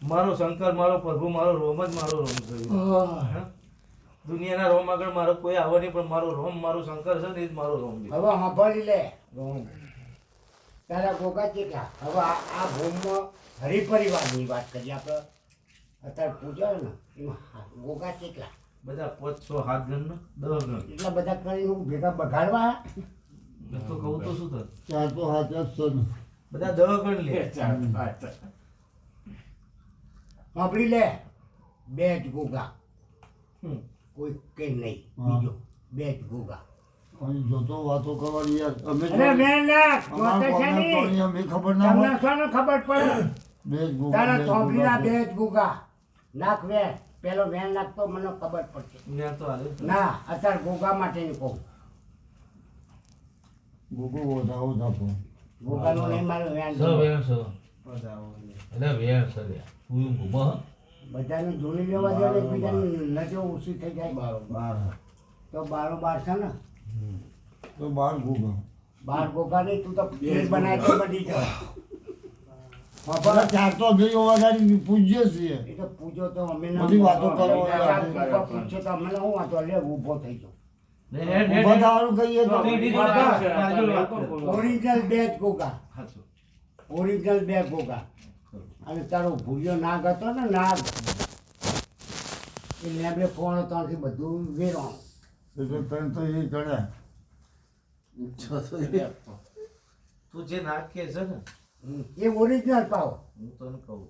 મારો શંકર, મારો પ્રભુ, મારો રોમ જ મારો રોમ છે. દુનિયાના રોમ આગળ મારો કોઈ આવે નહીં, પણ મારો રોમ, મારો શંકર છે ને એ જ મારો રોમ છે. હવે સાંભળી લે રોમ તારા ગોગા કેટલા. હવે આ ભૂમમાં હરિપરિવારની વાત કરીએ આપણે અત્યારે પૂજા ને એમાં ગોગા કેટલા બધા 5, 6, 7 ગણ ને 10 ગણ. એટલા બધા કરીને હું ભેગા બગાડવા તો કહું તો શું થાય? 4 તો 7 જ બધા 10 ગણ લે. સાંભળી લે 2 જ ગોગા હમ. કોઈ કઈ નહીં હા. બીજો 2 જ ગોગા. અહીં જોતો વાતો કરવાની યાર અમે અરે મેં ના અમારા જોતે છે કોમના નહીં. તોણી અમે ખબર ના તમને હોય શાનો ખબર પડે બે જ ગોગા, તારા બે જ થોભલીના ગોગા. 2 જ ગોગા નાખ વેણ પેલો વેણ નાખતો મને ખબર પડશે. ત્યાં તો હાલે છે. ના અત્યારે ગોગા માટેની કહું ગોગો વધાવો થાપો ગોગાનું નહીં મારે વેણ સ જોવે. વેણ સ. એટલે વેણ સ લે. તું ઘૂમો હ? બધાને જોડી લેવા દે ને એકબીજાની નજર ઓછી થઈ જાય 12 તો 12 છે ને તો 12 ગોગા 12 ગોગા નહીં તું તો ફેર બનાવી તો બધી જાય. આપણા ચાર તો બે વગાડી પૂજ્ય છીએ એ તો પૂજો તો અમે બધી વાતો કરો. પૂછો તો અમને હું વાતો લે ઊભો થઈ જાઉં. લે હેડ હેડ ઉભા હેડ. થવાનું કહીએ તો ટીડી જોડે વાત કર. મારી જોડે વાત કર. ઓરિજિનલ 2 જ ગોગા હાચું. ઓરિજિનલ 2 ગોગા અને તારો ભૂલ્યો નાગ હતો ને નાગ એ લેબડે ફોન ત્યાંથી બધું વેરવાનું. એટલે તને તો એ ગણ્યા તું જે નાક કે છે ને, એ ઓરિજિનલ પાવ હું તને કહું,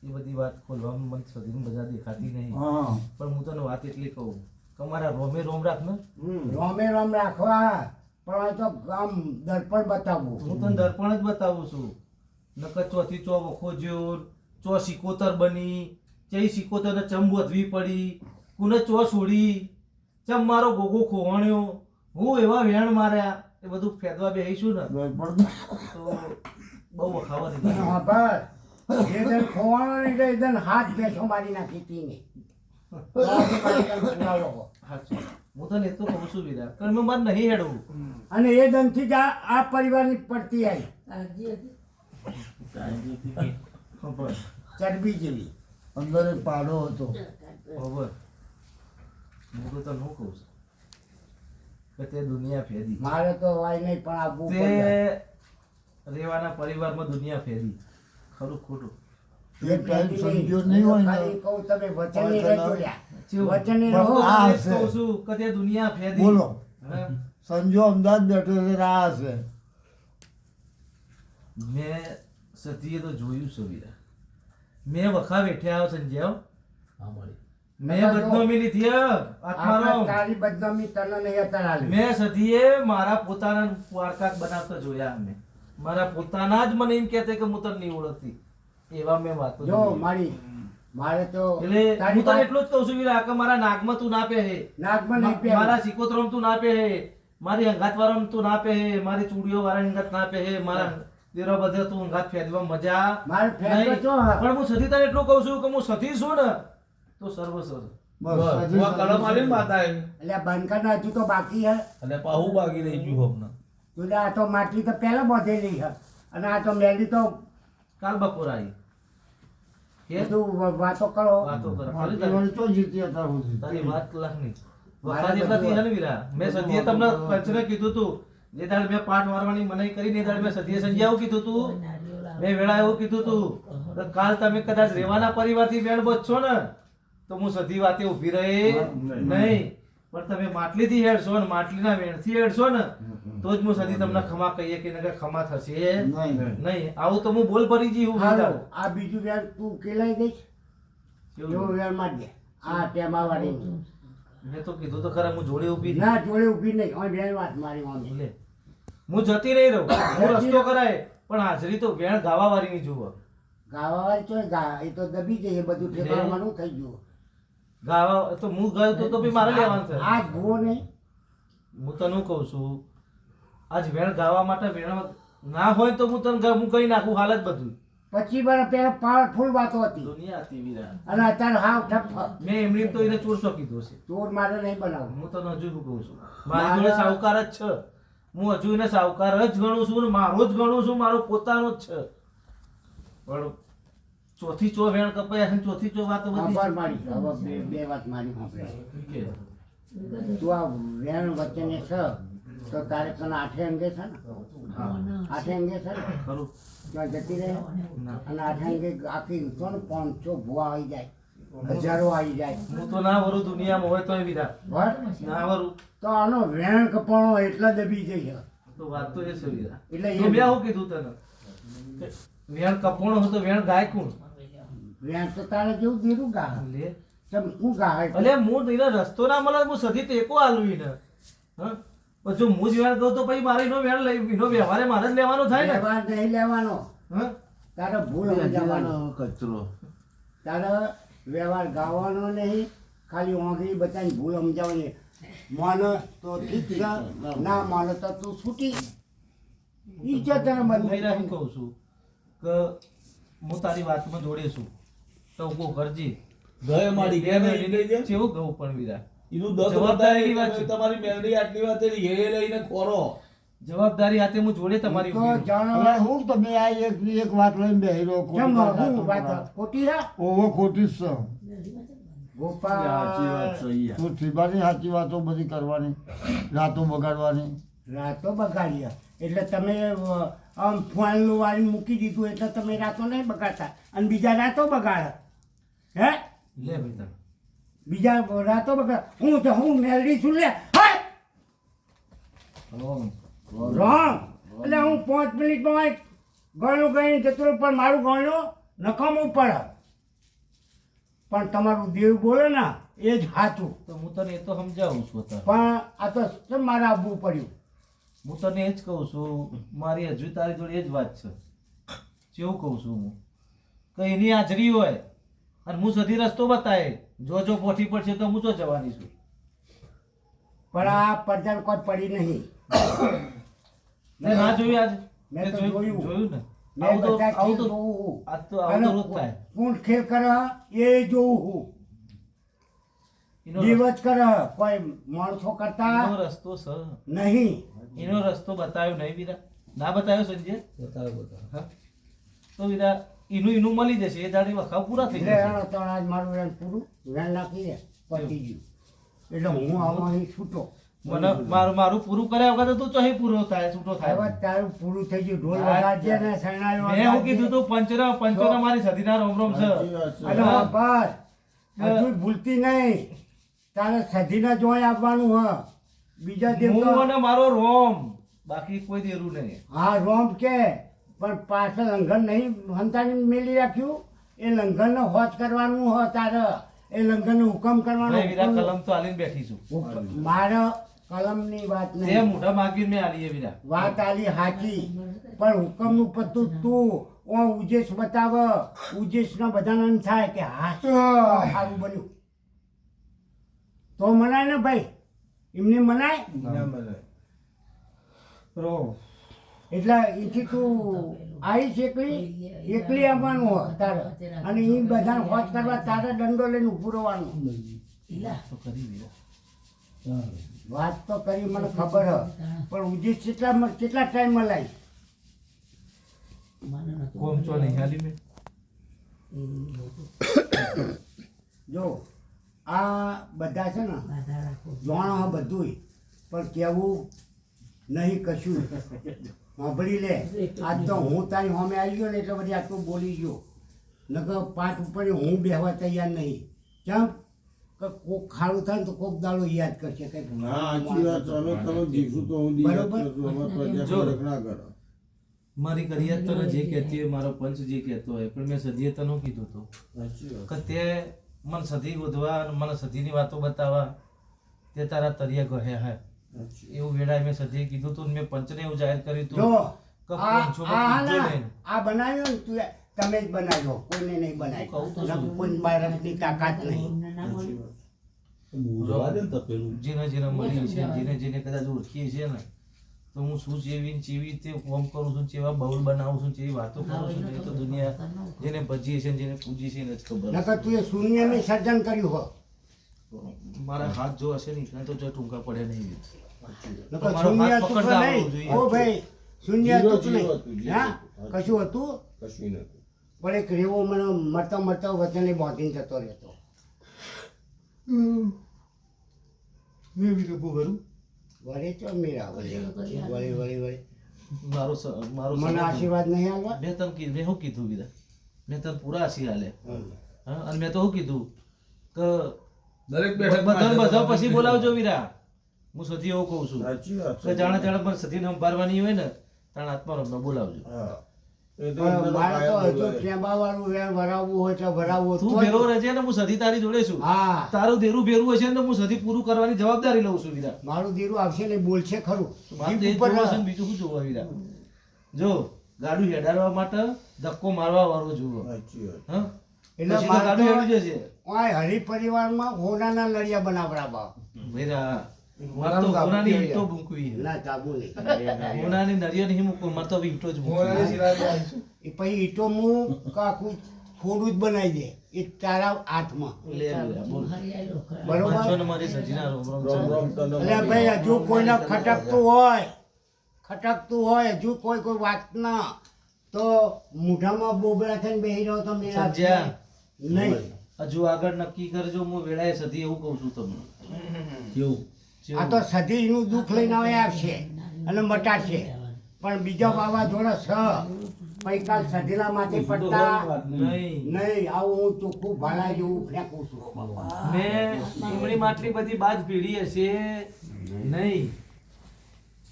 એ બધી વાત ખોલવામાં મને સદીને બધા દેખાતી નહીં. હા પણ હું તને વાત એટલી કહું કે મારા રોમે રોમ રાખ ને. રોમે રોમ રાખવા પણ આ તો આમ દર્પણ બતાવવું. હું તને દર્પણ જ બતાવું છું. નકર ચોથી ચો વખો જ્યો, ચો સિકોતર બની, ચઈ સિકોતર ને ચમ વધવી પડી, કુને ચો છોડી, ચમ મારો ગોગો ખોવાણ્યો, હું એવા વેણ માર્યા, એ બધું ફેદવા બેહીશું ને પણ તો બહુ વખાવાની થાય. હા બસ એ દન ખોવાનો નહીં તો એ દન હાથ ભેંસો મારી નાખી હતી ને હાચું. હું તને એટલું કહું છું વીરા, કારણ મેં મારે નહીં હેડવું. અને એ દનથી જ આ પરિવારની પડતી આવી ખબર ચરબી જેવી. અંદર એક પાડો હતો ખબર. હું તો તને શું કહું છું કે તે દુનિયા ફેદી, મારે તો વાય નહીં પણ આ બુક તે રેવાના પરિવારમાં દુનિયા ફેદી. ખરું ખોટું? એક ટાઈમ સમજ્યો નહીં હોય ખાલી ને કહું તમે વચનની રહેજો લ્યા. ચેવું? વચનની હું રહો. તો આ તને જ હશે. કહું છું કે તે દુનિયા ફેદી. બોલો હે? સંજો અમદાવાદ બેઠો છે રાહ છે મેં સતીએ તો જોયું છે વીરા. મેં વખા વેઠ્યા આવ સંજય. હા મળી. મેં બદનામી લીધી હે, આત્માનો. આપણે તારી બદનામી તને નહીં અત્યારે આલી. મેં સતીએ મારા પોતાના વાર્તા બનાવતા જોયા. અમે મારા પોતાના જ મને એમ કહેતા કે હું તને નહીં ઓળખતી, એવા મેં વાતો જો જોઈ. મારે તો એટલે તારી હું તને વાત- એટલું જ કહું છું વીરા કે મારા નાગમાં તું ના પહેરે, નાકમાં નહીં પહેરું. મારા સિકોતરોમાં તું ના પહેરે, મારી અંગાત વાળામાં તું ના પહેરે, મારી ચૂડીઓ વાળા અંગાત ના પહેરે, મારા દેરો બધે તું અંગાત ફેદવા મજા મારે ફેંદવા નહીં. જો હા. પણ હું સતી તને એટલું કહું છું કે હું સતી છું ને તો સર્વસ્વ છું. બસ હું આ કલમ આલીને માતા આવી. એટલે બંધકાના હજુ તો બાકી હે. અને પાહુ બાકી રહી ગયું હમણાં. તું આ તો માટલી તો પહેલા બાંધેલી છે અને આ તો મેલી તો કાલ બપોર આવી કે બધું વાતો કરો. વાતો કરે. મારી ફરી તારી- તો જીતી હતા સુધી તારી વાત કલાકની. મારે વખત એટલા બધું થી હે ને વીરા, મેં સતીએ તમને પંચને કીધું તું, જે દાડે મેં પાઠ વારવાની મનાઈ કરી ને એ દાડે મેં સતીએ સંજય એવું કીધું તું, મેં વેળા એવું કીધું તું કે કાલ તમે કદાચ રેવાના પરિવારથી વેણ બચશો ને તો હું સતી વાતે ઊભી રહી નહીં, પણ તમે માટલીથી હેડશો ને માટલીના વેણથી હેડશો ને તો જ હું સતી તમને ખમા કહીએ કે નકર ખમા થશે નહીં નહીં. આવું તો હું બોલ ભરી જી હું હાલો આ બીજું વેર તું કેલાઈ દઈશ એવું વેર માર દે આ ટેમા વાળી મેં તો કીધું તો ખરા હું જોડે ઊભી ના જોડે ઊભી નહીં ઓય વેર વાત મારી મમ્મી લે હું જતી નહીં રહું, હું રસ્તો કરાય પણ હાજરી તો વેણ ગાવા વાળી ની જુઓ. ગાવા વાળી ચોય ગા એ તો દબી જઈએ બધું ઠેકાણું થઈ ગયું. ગાવા તો હું ગયો તો ભઈ મારે લેવાનું છે. આજ ભૂવો નહીં હું તને કહું છું આજ વેણ ગાવા માટે વેણ ના હોય તો હું તને હું કહી નાખું હાલ જ બધું. 25 વર્ષ પહેલા પાવરફુલ વાતો હતી દુનિયા હતી વીરા. અને અત્યારે હાવ ઠપ મેં એમની તો એને ચોરસો કીધું છે. ચોર મારે નહીં બનાવવું. હું તને હજુ શું કહું છું, મારી જોડે સાહુકાર જ છે. હું હજુ એને સાહુકાર જ ગણું છું ને મારો જ ગણું છું, મારો પોતાનો જ છે. પણ ચોથી ચો વેણ કપાયા છે ચોથી ચો વાતો બધી ખબર મારી હવે બે વાત મારી સાંભળે કે તું આ વેણ વચ્ચેને છે તો તારે કને આઠે અંગે છે ને આઠે અંગે છે ને ખરું ત્યાં જતી રહે ના અને આઠે અંગે આખી તો ને 500 ભૂવા આવી જાય હજારો આવી જાય હું તો ના વરું દુનિયામાં હોય તોય વિરા બસ ના વરું તો આનો વેણ કપાણો એટલા દબી જશે તો વાત તો એ છે વિરા એટલે તો બે હું કીધું તને કે વેણ કપોણો હતો વેણ ગાય કોણ વેણ તો તારે જેવું દીરું ગા લે તમ હું ગાય અલે હું એનો રસ્તો ના મળે હું સધી ટેકો આલું એને હા પણ જો હું જ વેણ કહું તો પછી મારે એનો વેણ લઈ એનો વ્યવહારે મારે જ લેવાનો થાય ને વ્યવહાર નહીં લેવાનો હા તારે ભૂલ સમજાવવાનો કચરો તારે વ્યવહાર ગાવાનો નહીં ખાલી ઓંગળી બતાવીને ભૂલ સમજાવવાની માનો તો ઠીક છે ના માનો તો તું છૂટી ઈજ્જત તને હું બંધ વીરા એમ કહું છું કે હું તારી વાતમાં જોડે છું તો ઉભો કરજી ગયે મારી ઘેર લઈ લઈ જાય કેવું કહું પણ વીરા એનું 10 જવાબદારીની બતાવી વાત છે. તમારી મેલડી આટલી વાત એની ઘેરે લઈને ખોરો જવાબદારી હાથે હું જોડે તમારી તો ઊભી રહું. જાણો હવે હું તમે આ એક વાત લઈને બેહી રહો કેમ હું વાત ખોટી રા ઓવો ખોટી જ છે ગોપાલ તો ઠીબાની સાચી વાતો બધી કરવાની રાતો બગાડવાની રાતો બગાડ્યા એટલે તમે આમ ફોનનું વાળી મૂકી દીધું એટલે તમે રાતો નહીં બગાડતા અને બીજા રાતો બગાડે હે લે ભાઈ તાર. બીજા રાતો બગાડ હું તો હું મેલડી છું લે હાય! રોંગ. રોંગ એટલે હું 5 મિનિટમાં ગળું ગઈને જતો રહું, પણ મારું ગળું નકામું પડે પણ તમારું દેવ બોલે ને એ જ સાચું. તો હું તને એ તો સમજાવું છું અત્યારે. પણ આ તો કેમ મારે આવવું પડ્યું? હું તને એ જ કહું છું મારી હજુ તારી જોડે એ જ વાત છે કેવું કહું છું હું કે એની હાજરી હોય અને હું સધી રસ્તો બતાવે જો પોઠી પડશે તો હું તો જવાની છું. પણ આ પડદાર કોઈ પડી નહીં. તે ના જોયું આજ મેં તો તે જોયું. જોયું ને મેં આવું તો બધા આવું ખેલ તો જોઉં. આજ તો આવું તો રોજ થાય કોણ ખેલ કરે એ જોઉં હું. એનો જીવત કરે કોઈ માણસો કરતા એનો રસ્તો છે નહીં. એનો રસ્તો બતાવ્યો નહીં વીરા ના બતાવ્યો સંજય બતાવો હા તો વીરા એનું મળી જશે એ દાડી વખાવ પૂરા થઈ એટલે જશે એનો તો આજ મારું વેણ પૂરું વેણ નાખી દે પતી ગયું. એટલે હું આમાં અહીં છૂટો. મને મારું પૂરું કર્યા વગર તો તું ચોહી પૂરો થાય છૂટો થાય હવે તારું પૂરું થઈ ગયું. ઢોલ વગાડજે ને શરણાઈઓ મેં એવું કીધું તું પંચના મારી સદીના રોમ રોમ છે અને બસ હજુ ભૂલતી નહીં. તારે સધીને જોઈ આપવાનું હ. બીજા હું દિવસ અને મારો રોમ બાકી કોઈ દેરું નહીં હા રોમ કે પણ પાછળ લંઘન નહીં હંતાની મેલી રાખ્યું. એ લંઘનનો હોજ કરવાનું હ તારે. એ લંઘનનો હુકમ ભાઈ વીરા કરવાનો. કલમ તો આલીને બેઠી છું મારે કલમની વાત તે નહીં. મોઢા માગીને મેં આલી એ વીરા વાત આલી સાચી પણ હુકમનું પત્તું તું ઓ ઉજેશ બતાવ. ઉજેશનો બધાને એમ થાય કે હા સારું બન્યું તો મનાય ને ભાઈ. એમને મનાય રો એટલે એથી તું આવીશ એકલી આવવાનું હોય તારે. અને એ બધાને હોજ કરવા તારે દંડો લઈને ઊભું રહેવાનું. તો કરી વીરા વાત તો કરી મને ખબર હ પણ ઉજેશ કેટલા ટાઈમ મલાય? કોમ ચો નહીં આલી મેં જો આ બધા છે ને જાણો બધું પણ કેવું નહીં કશું. સાંભળી લે આજ તો હું તારી સામે આવી ગયો ને એટલે બધી આટલું બોલી ગયો. નકર પાઠ ઉપર હું બેહવા તૈયાર નહીં. કેમ કે કોક ખાડું થાય ને તો કોક દાડો યાદ કરશે કંઈક. મારી કરિયર તને જે કહેતી હોય મારો પંચ જે કહેતો હોય પણ મેં સદીએ તને કીધું હતું કે તે મને સધી વધવા અને મને સધીની વાતો બતાવવા તે તારા તરિયા કહે હે એવું વેળાએ મેં સધીએ કીધું હતું ને મેં પંચને એવું જાહેર કર્યું હતું જો કે આ પંચોમાં કીધું નહીં. આ બનાવ્યો ને તું તમે જ બનાવ્યો, કોઈને નહીં કહું તો બનાવ્યો. છું. કોઈ બાળકની તાકાત નહીં. જવા દે ને તપેલું જેને જેને મળી છે જેને જેને કદાચ ઓળખીએ છે ને તો હું શું જેવી ને જેવી રીતે ફોર્મ કરું છું જેવા બાઉલ બનાવું છું જેવી વાતો કરું છું એ તો દુનિયા જેને ભજીએ છે ને જેને પૂજીએ છે એને જ ખબર નકર તું એ શૂન્યનું સર્જન કર્યું હો. મારા હાથ જો હશે ને તો જો ટૂંકા પડે નહીં નકર તમારો શૂન્ય હાથ હતું પકડતા કે આવડવું નહીં? જોઈએ. ઓ ભાઈ શૂન્ય જીરો હતું કે જીરો નહીં? હતું, જીરો હા કશું હતું કશું નથી. પણ એક રેવો મને મરતો વચને બાંધીને જતો રહેતો. મેં બી કપૂ ભરું વળી ચો મીરા વળી મારો મને આશીર્વાદ નહીં આલવા. મેં તને કીધું મેં શું કીધું વીરા મેં તને પૂરા આશીર્વાદ આલે હા અને મેં તો શું કીધું કે દરેક બેઠક બધા પછી બોલાવજો વીરા હું સધી એવું કહું છું સાચી વાત કે જાણે જાણે પણ સધીને સંભાળવાની હોય ને તાણે આત્મારામને બોલાવજો હા પણ મારે તો હજુ ટેબાવાળું વેણ વરાવવું હોય તો વરાવવું તું તો જ. ભેરો રહેજે ને હું સધી તારી જોડે છું હા તારું દેરું ભેરું હશે ને હું સધી પૂરું કરવાની જવાબદારી લઉં છું વીરા મારું દીરું આવશે ને બોલશે ખરું. મારું જીભ તો એ ઉપર જોવો છે ને બીજું શું જોવા વીરા જો ગાડું હેડાડવા માટે ધક્કો મારવા વાળો જોવો સાચી વાત હા એટલે પછી તો મારે ગાડું તો હેડી જશે ઓય હરી પરિવારમાં હોનાના નળિયા બનાવડાવવા. વીરા મારે તો હોનાની ઈંટો મૂકવી છે. ના ચાબુ નહીં. હોનાની નળિયા નહીં મૂકવું મારે તો હવે ઈંટો જ મોરારી મૂકવી શિરાજે આવીશું. એ પછી ઈટો હું કાકું થોડું જ બનાવી દે એ તારા હાથમાં. લે વીરા, બોલ. બરોબર. પાંચસો ને મારી સજીના રોમ રોમ છે. રોમ તને એટલે ભાઈ હજુ કોઈને ખટકતું હોય હજુ કોઈ વાતના તો મોઢામાં બોબડા થઈને બેસી રહ્યો તો મેળા સમજ્યા? નહીં. હજુ આગળ નક્કી કરજો હું વેળાએ સધી એવું કહું છું તમને કેવું આ તો સદીનું દુઃખ લઈને હવે આવશે અને મટાડશે પણ બીજા વાવાઝોડા છ પૈકા સદીના માથે પડતા નહીં નહીં. આવું હું ચોખ્ખું ભાલા જેવું ફેંકું છું. મેં એમની માટલી બધી બાજ પીડી હશે નહીં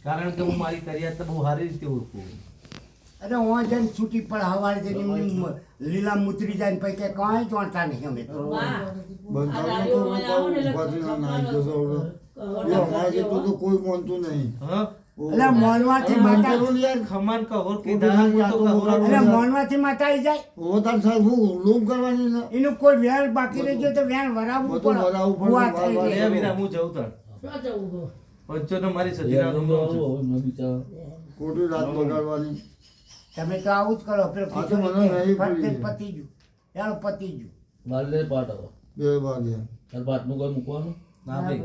કારણ કે હું મારી કરિયાત તો બહુ સારી રીતે ઓળખું અરે હું જઈને છૂટી પણ હવારે જઈને લીલા મુતરી જાય ને પછી કે કાંઈ જાણતા નહીં અમે તો. કોઈ માનતું નહીં હા એટલે મોનવાથી માતા ખમાન કહોર કીધા હું તો કહોર એટલે મોનવાથી માતા આવી જાય પોતાને સાહેબ હું લોમ કરવાની ને એનું કોઈ વેણ બાકી રહી જાય તો વેણ વરાવવું બધું વરાવવું પડે. ભૂવા થઈ લે જાય. વીરા હું જઉં તાર પંચો ને મારી સજીના રોમ રોમ છે. ખોટી રાત બગાડવાની તમે તો આવું જ કરો પેલો આ તો મને નહીં ફટ પડી. પતી ગયું યાર પતી ગયું. બે વાગે ના ભાઈ